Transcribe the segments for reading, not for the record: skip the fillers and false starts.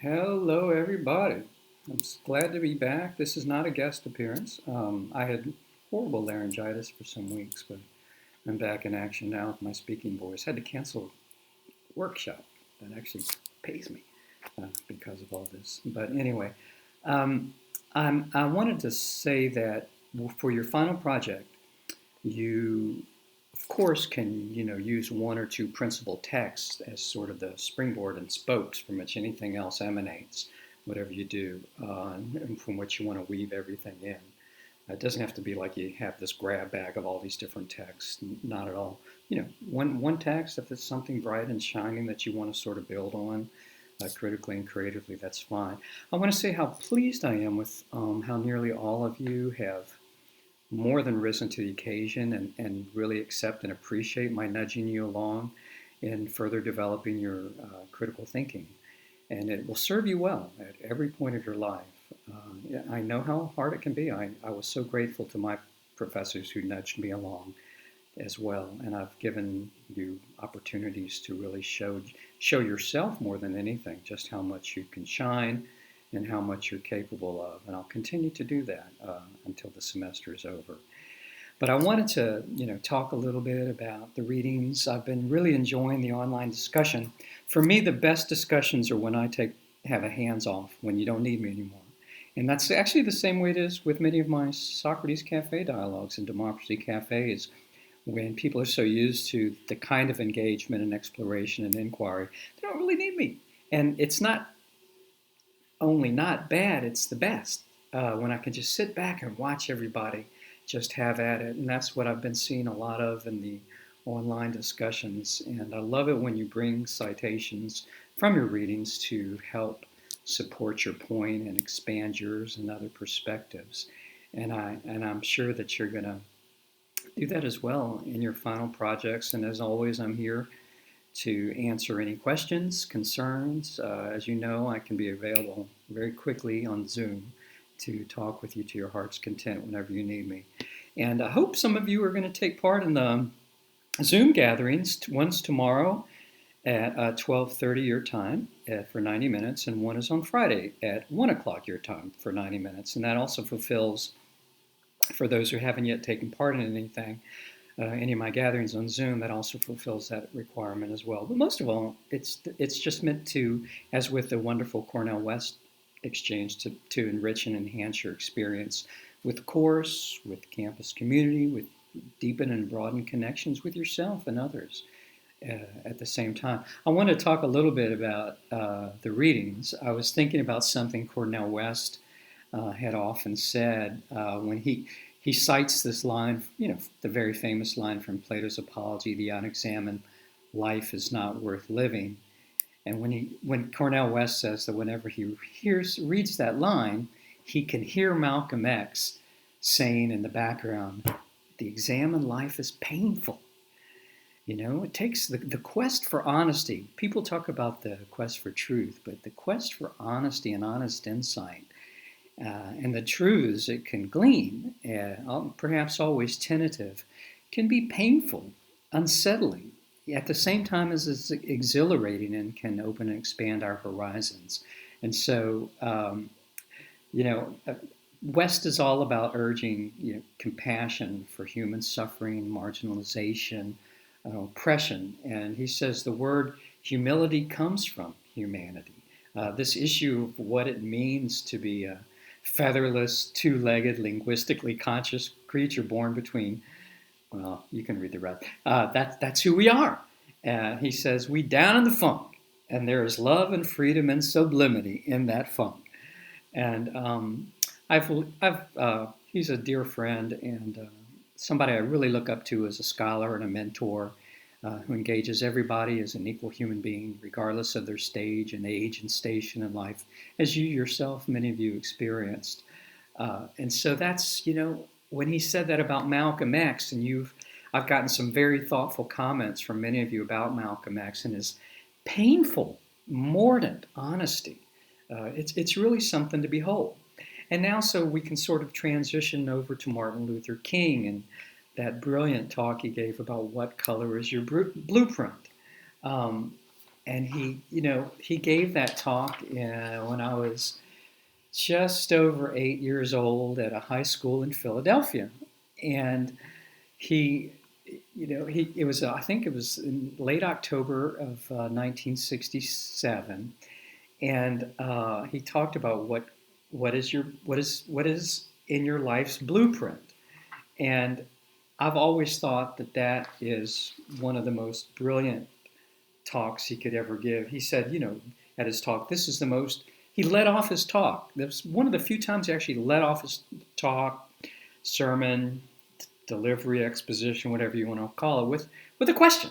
Hello, everybody. Glad to be back. This is not a guest appearance. I had horrible laryngitis for some weeks, but I'm back in action now with my speaking voice. Had to cancel a workshop that actually pays me because of all this. But anyway, um, I wanted to say that for your final project, you, of course, can use one or two principal texts as sort of the springboard and spokes from which anything else emanates, whatever you do, and from which you want to weave everything in. It doesn't have to be like you have this grab bag of all these different texts. Not at all. One text, if it's something bright and shining that you want to sort of build on, critically and creatively, that's fine. I want to say how pleased I am with how nearly all of you have more than risen to the occasion and really accept and appreciate my nudging you along in further developing your critical thinking. And it will serve you well at every point of your life. I know how hard it can be. I was so grateful to my professors who nudged me along as well. And I've given you opportunities to really show yourself more than anything, just how much you can shine and how much you're capable of. And I'll continue to do that until the semester is over. But I wanted to, talk a little bit about the readings. I've been really enjoying the online discussion. For me, the best discussions are when I have a hands off, when you don't need me anymore. And that's actually the same way it is with many of my Socrates Cafe dialogues and Democracy Cafes, when people are so used to the kind of engagement and exploration and inquiry, they don't really need me. And it's not only not bad, it's the best. When I can just sit back and watch everybody just have at it. And that's what I've been seeing a lot of in the online discussions. And I love it when you bring citations from your readings to help support your point and expand yours and other perspectives. And I'm sure that you're going to do that as well in your final projects. And as always, I'm here to answer any questions, concerns. As you know, I can be available very quickly on Zoom to talk with you to your heart's content whenever you need me. And I hope some of you are going to take part in the Zoom gatherings. One's tomorrow at 12:30 your time for 90 minutes, and one is on Friday at 1 o'clock your time for 90 minutes. And that also fulfills, for those who haven't yet taken part in anything, any of my gatherings on Zoom, that also fulfills that requirement as well. But most of all, it's just meant to, as with the wonderful Cornell West exchange, to enrich and enhance your experience with the course, with the campus community, with deepen and broaden connections with yourself and others at the same time. I want to talk a little bit about the readings. I was thinking about something Cornell West had often said when he cites this line, the very famous line from Plato's Apology, the unexamined life is not worth living. And when Cornell West says that whenever he reads that line, he can hear Malcolm X saying in the background, the examined life is painful. It takes the quest for honesty. People talk about the quest for truth, but the quest for honesty and honest insight and the truths it can glean, perhaps always tentative, can be painful, unsettling, at the same time as it's exhilarating and can open and expand our horizons. And so, West is all about urging compassion for human suffering, marginalization, oppression. And he says the word humility comes from humanity. This issue of what it means to be a featherless, two-legged, linguistically conscious creature born between, well, you can read the rest. That's who we are. He says, we down in the funk, and there is love and freedom and sublimity in that funk. And he's a dear friend and somebody I really look up to as a scholar and a mentor who engages everybody as an equal human being, regardless of their stage and age and station in life, as you yourself, many of you, experienced. And so that's, when he said that about Malcolm X, and I've gotten some very thoughtful comments from many of you about Malcolm X and his painful, mordant honesty. It's really something to behold. And now so we can sort of transition over to Martin Luther King and that brilliant talk he gave about what color is your blueprint. And he gave that talk when I was just over 8 years old at a high school in Philadelphia. And he, it was, I think it was in late October of 1967. And he talked about what is in your life's blueprint. And I've always thought that is one of the most brilliant talks he could ever give. He said, at his talk, this is the most, he led off his talk. That was one of the few times he actually led off his talk, sermon, delivery, exposition, whatever you want to call it, with a question.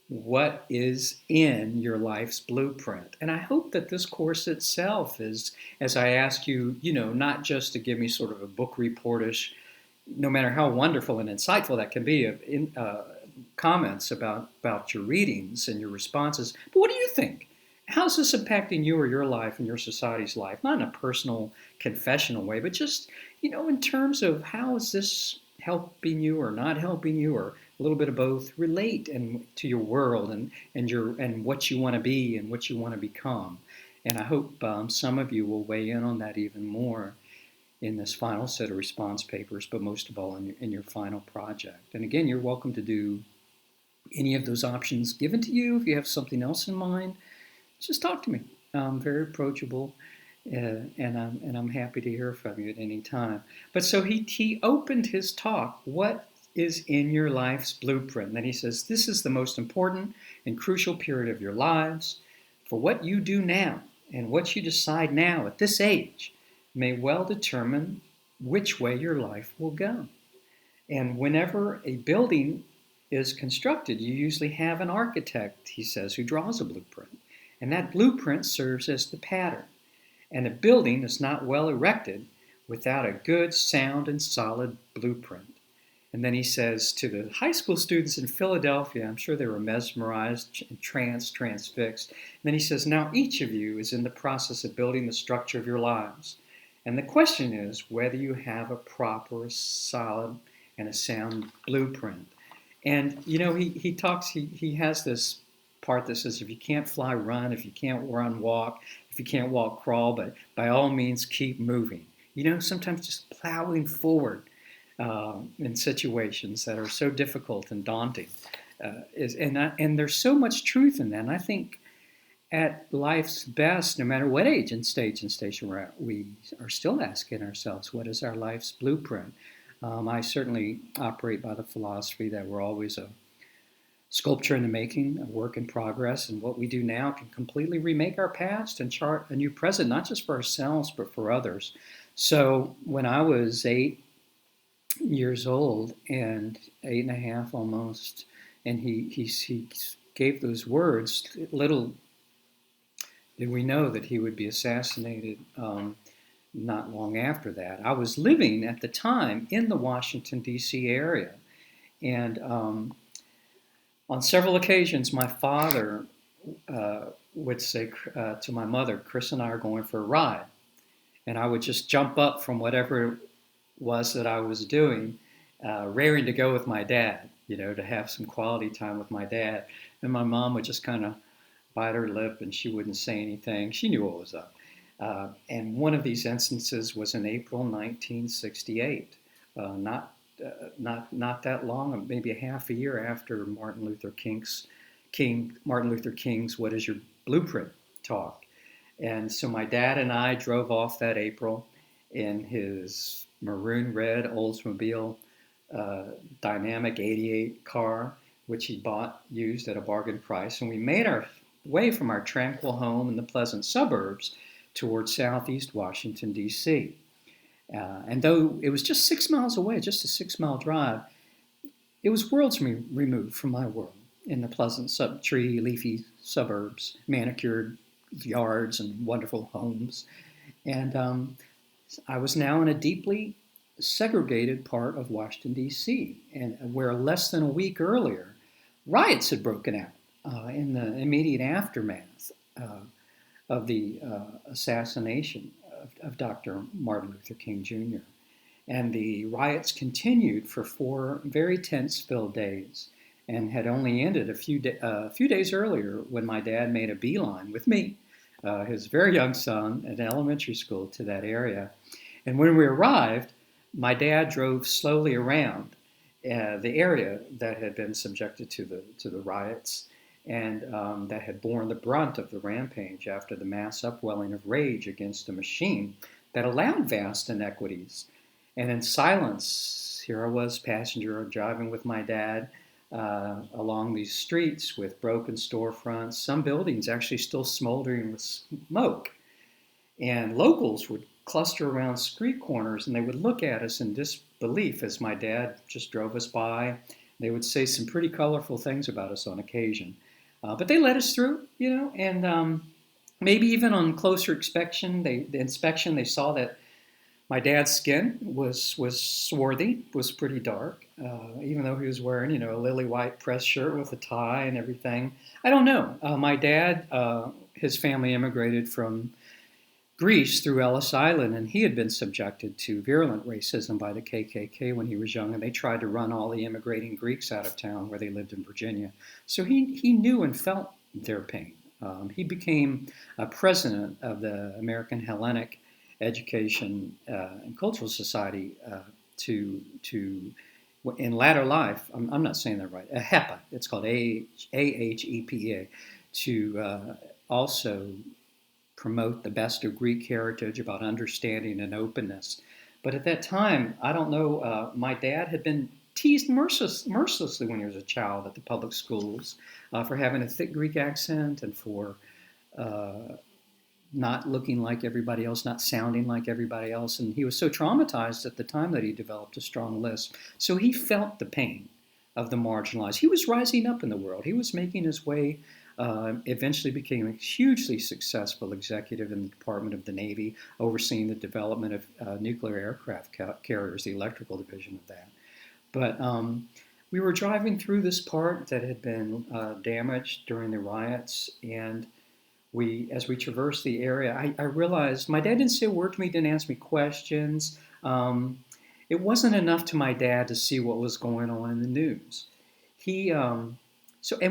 What is in your life's blueprint? And I hope that this course itself is, as I ask you, not just to give me sort of a book reportish, no matter how wonderful and insightful that can be, comments about your readings and your responses, but what do you think? How's this impacting you or your life and your society's life? Not in a personal, confessional way, but just, in terms of how is this helping you or not helping you, or a little bit of both, relate and to your world and what you want to be and what you want to become. And I hope some of you will weigh in on that even more in this final set of response papers, but most of all in your final project. And again, you're welcome to do any of those options given to you. If you have something else in mind, just talk to me. I'm very approachable, and I'm happy to hear from you at any time. But so he opened his talk, what is in your life's blueprint? And then he says, this is the most important and crucial period of your lives. For what you do now and what you decide now at this age may well determine which way your life will go. And whenever a building is constructed, you usually have an architect, he says, who draws a blueprint. And that blueprint serves as the pattern. And a building is not well erected without a good, sound, and solid blueprint. And then he says to the high school students in Philadelphia, I'm sure they were mesmerized, transfixed. And then he says, now each of you is in the process of building the structure of your lives. And the question is whether you have a proper, solid, and a sound blueprint. And, he has this part that says, if you can't fly, run. If you can't run, walk. If you can't walk, crawl. But by all means, keep moving. Sometimes just plowing forward in situations that are so difficult and daunting. And there's so much truth in that. And I think at life's best, no matter what age and stage and station we're at, we are still asking ourselves, what is our life's blueprint? I certainly operate by the philosophy that we're always a sculpture in the making, a work in progress, and what we do now can completely remake our past and chart a new present, not just for ourselves, but for others. So when I was 8 years old, and 8.5 almost, and he gave those words, little did we know that he would be assassinated not long after that. I was living at the time in the Washington, D.C. area. And on several occasions, my father would say to my mother, Chris and I are going for a ride. And I would just jump up from whatever it was that I was doing, raring to go with my dad, to have some quality time with my dad. And my mom would just kind of bite her lip and she wouldn't say anything. She knew what was up. And one of these instances was in April 1968, not that long, maybe a half a year after Martin Luther King's "What Is Your Blueprint" talk. And so my dad and I drove off that April in his maroon red Oldsmobile Dynamic 88 car, which he bought used at a bargain price, and we made our way from our tranquil home in the pleasant suburbs towards southeast Washington, D.C. And though it was just 6 miles away, just a 6-mile drive, it was worlds removed from my world in the pleasant tree, leafy suburbs, manicured yards and wonderful homes. And I was now in a deeply segregated part of Washington, D.C., and where less than a week earlier, riots had broken out in the immediate aftermath of the assassination of Dr. Martin Luther King Jr. And the riots continued for 4 very tense-filled days. and had only ended a few days earlier when my dad made a beeline with me, his very young son, at elementary school to that area. And when we arrived, my dad drove slowly around the area that had been subjected to the riots and that had borne the brunt of the rampage after the mass upwelling of rage against a machine that allowed vast inequities. And in silence, here I was, passenger, driving with my dad along these streets with broken storefronts, some buildings actually still smoldering with smoke. And locals would cluster around street corners and they would look at us in disbelief as my dad just drove us by. They would say some pretty colorful things about us on occasion. But they let us through, and maybe even on closer inspection, they saw that my dad's skin was swarthy, was pretty dark, even though he was wearing, a lily white press shirt with a tie and everything. I don't know. My dad, his family immigrated from Greece through Ellis Island, and he had been subjected to virulent racism by the KKK when he was young, and they tried to run all the immigrating Greeks out of town where they lived in Virginia. So he knew and felt their pain. He became president of the American Hellenic Education and Cultural Society to in latter life. I'm not saying that right. AHEPA. It's called AHEPA to also promote the best of Greek heritage about understanding and openness. But at that time, I don't know, my dad had been teased mercilessly when he was a child at the public schools for having a thick Greek accent and for not looking like everybody else, not sounding like everybody else. And he was so traumatized at the time that he developed a strong lisp. So he felt the pain of the marginalized. He was rising up in the world. He was making his way, eventually became a hugely successful executive in the Department of the Navy, overseeing the development of nuclear aircraft carriers, the electrical division of that. But we were driving through this part that had been damaged during the riots, and as we traversed the area, I realized my dad didn't say a word to me, didn't ask me questions. It wasn't enough to my dad to see what was going on in the news. He and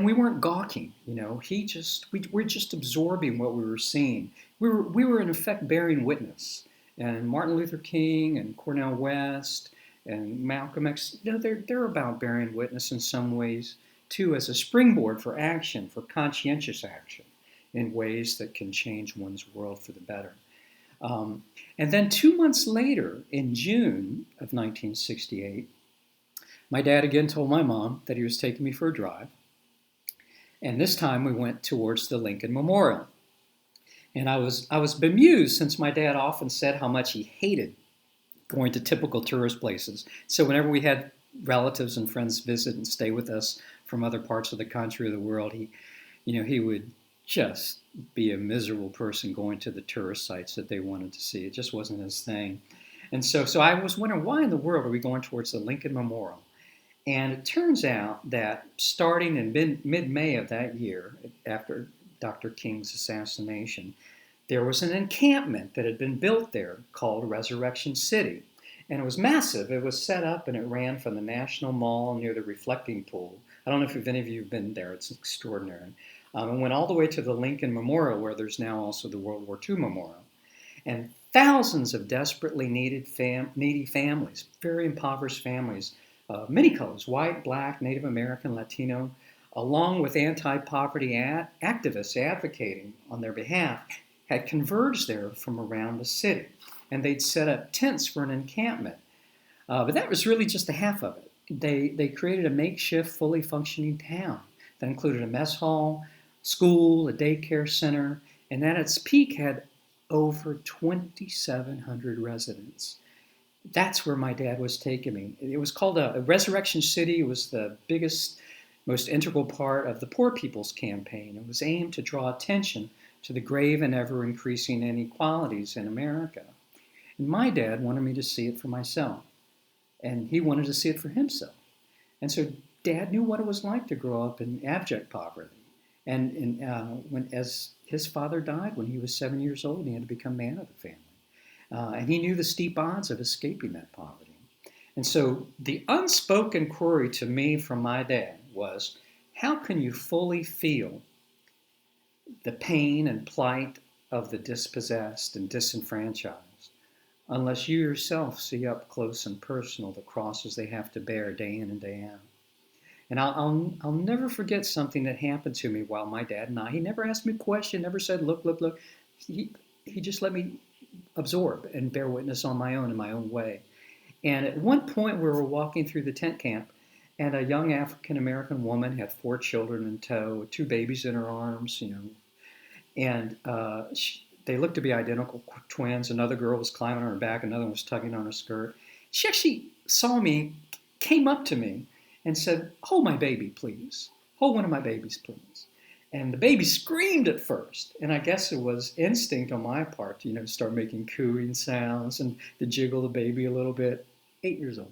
we weren't gawking, we're just absorbing what we were seeing. We were in effect bearing witness. And Martin Luther King and Cornel West and Malcolm X, they're about bearing witness in some ways too, as a springboard for action, for conscientious action in ways that can change one's world for the better. And then 2 months later, in June of 1968, my dad again told my mom that he was taking me for a drive. And this time we went towards the Lincoln Memorial. And I was bemused, since my dad often said how much he hated going to typical tourist places. So whenever we had relatives and friends visit and stay with us from other parts of the country or the world, he would just be a miserable person going to the tourist sites that they wanted to see. It just wasn't his thing. And so I was wondering, why in the world are we going towards the Lincoln Memorial? And it turns out that starting in mid-May of that year, after Dr. King's assassination, there was an encampment that had been built there called Resurrection City. And it was massive. It was set up and it ran from the National Mall near the Reflecting Pool. I don't know if any of you have been there. It's extraordinary. And went all the way to the Lincoln Memorial, where there's now also the World War II Memorial. And thousands of desperately needy families, very impoverished families, many colors, white, black, Native American, Latino, along with anti-poverty activists advocating on their behalf, had converged there from around the city. And they'd set up tents for an encampment. But that was really just the half of it. They created a makeshift, fully functioning town that included a mess hall, school, a daycare center, and at its peak had over 2,700 residents. That's where my dad was taking me. It was called a Resurrection City. It was the biggest, most integral part of the Poor People's Campaign. It was aimed to draw attention to the grave and ever-increasing inequalities in America. And my dad wanted me to see it for myself. And he wanted to see it for himself. And so Dad knew what it was like to grow up in abject poverty. And as his father died when he was 7 years old, he had to become man of the family. And he knew the steep odds of escaping that poverty. And so the unspoken query to me from my dad was, how can you fully feel the pain and plight of the dispossessed and disenfranchised unless you yourself see up close and personal the crosses they have to bear day in and day out? And I'll never forget something that happened to me while my dad and he never asked me a question, never said, look, look, look. He just let me absorb and bear witness on my own in my own way. And at one point, we were walking through the tent camp, and a young African American woman had 4 children in tow, 2 babies in her arms, and they looked to be identical twins. Another girl was climbing on her back, another one was tugging on her skirt. She actually saw me, came up to me, and said, "Hold my baby, please. Hold one of my babies, please." And the baby screamed at first, and I guess it was instinct on my part to start making cooing sounds and to jiggle the baby a little bit. 8 years old.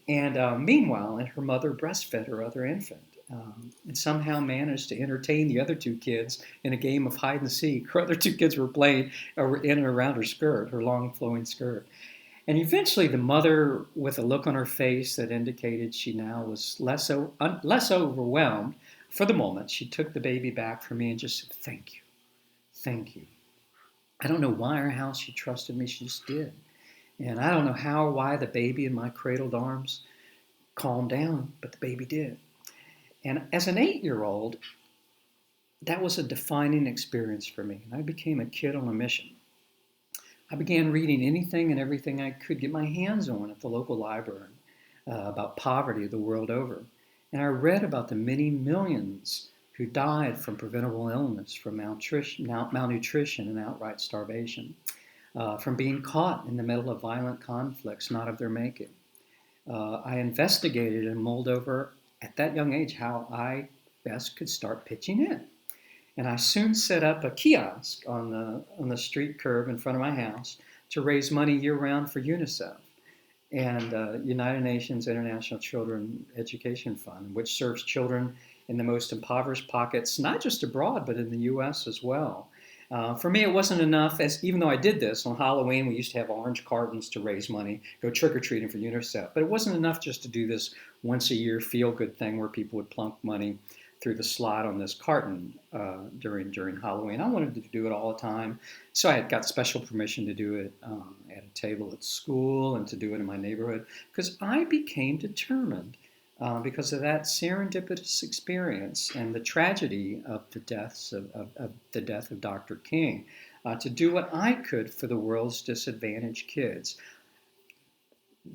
And meanwhile, and her mother breastfed her other infant, and somehow managed to entertain the other 2 kids in a game of hide and seek. Her other 2 kids were playing in and around her skirt, her long flowing skirt. And eventually the mother, with a look on her face that indicated she now was less overwhelmed for the moment, she took the baby back from me and just said, "Thank you. Thank you." I don't know why or how she trusted me. She just did. And I don't know how or why the baby in my cradled arms calmed down, but the baby did. And as an 8-year-old, that was a defining experience for me. And I became a kid on a mission. I began reading anything and everything I could get my hands on at the local library about poverty the world over. And I read about the many millions who died from preventable illness, from malnutrition and outright starvation, from being caught in the middle of violent conflicts not of their making. I investigated and mulled over at that young age how I best could start pitching in. And I soon set up a kiosk on the street curb in front of my house to raise money year-round for UNICEF and United Nations International Children Education Fund, which serves children in the most impoverished pockets, not just abroad, but in the U.S. as well. For me, it wasn't enough, even though I did this on Halloween. We used to have orange cartons to raise money, go trick-or-treating for UNICEF. But it wasn't enough just to do this once-a-year feel-good thing where people would plunk money through the slot on this carton during Halloween. I wanted to do it all the time. So I had got special permission to do it at a table at school and to do it in my neighborhood because I became determined because of that serendipitous experience and the tragedy of the death of Dr. King, to do what I could for the world's disadvantaged kids.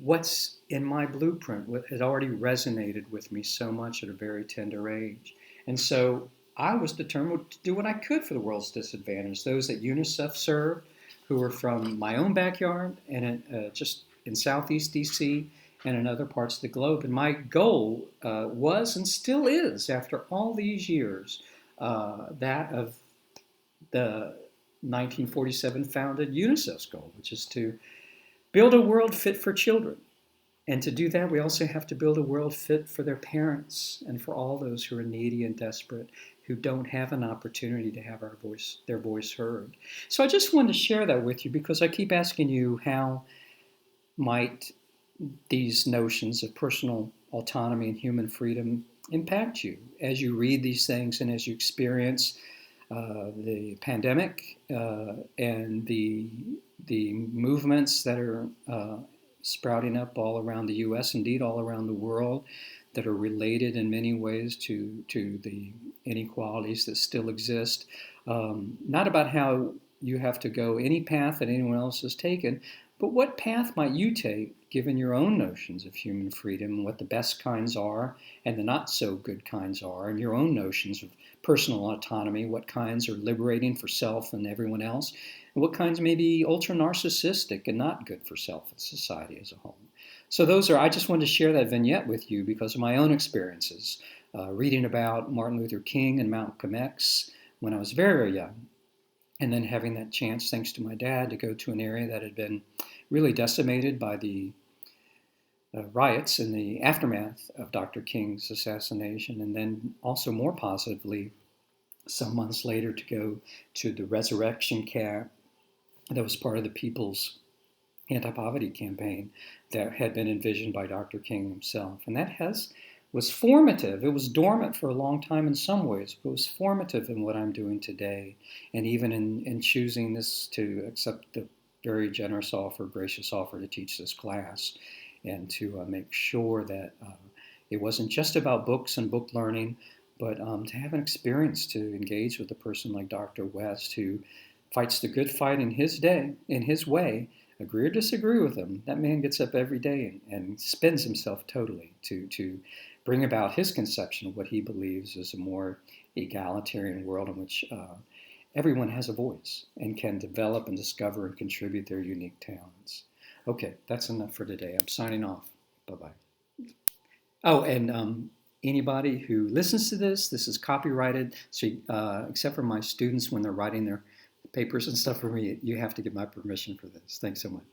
What's in my blueprint had already resonated with me so much at a very tender age. And so I was determined to do what I could for the world's disadvantaged, those that UNICEF served, who were from my own backyard and just in Southeast DC and in other parts of the globe. And my goal was and still is, after all these years, that of the 1947 founded UNICEF's goal, which is to build a world fit for children. And to do that, we also have to build a world fit for their parents and for all those who are needy and desperate, who don't have an opportunity to have their voice heard. So I just wanted to share that with you because I keep asking you, how might these notions of personal autonomy and human freedom impact you as you read these things and as you experience the pandemic and the movements that are sprouting up all around the U.S., indeed all around the world, that are related in many ways to the inequalities that still exist. Not about how you have to go any path that anyone else has taken, but what path might you take given your own notions of human freedom, what the best kinds are and the not so good kinds are, and your own notions of personal autonomy, what kinds are liberating for self and everyone else, and what kinds may be ultra-narcissistic and not good for self and society as a whole. So I just wanted to share that vignette with you because of my own experiences, reading about Martin Luther King and Malcolm X when I was very, very young, and then having that chance, thanks to my dad, to go to an area that had been really decimated by the riots in the aftermath of Dr. King's assassination, and then also more positively, some months later, to go to the resurrection camp that was part of the People's Anti-Poverty Campaign that had been envisioned by Dr. King himself. And that has was formative. It was dormant for a long time in some ways, but it was formative in what I'm doing today, and even in choosing this to accept the very generous offer, gracious offer to teach this class, and to make sure that it wasn't just about books and book learning, but to have an experience to engage with a person like Dr. West, who fights the good fight in his day, in his way. Agree or disagree with him, that man gets up every day and spends himself totally to bring about his conception of what he believes is a more egalitarian world in which everyone has a voice and can develop and discover and contribute their unique talents. Okay, that's enough for today. I'm signing off. Bye bye. Oh, and anybody who listens to this is copyrighted. So, except for my students when they're writing their papers and stuff for me, you have to get my permission for this. Thanks so much.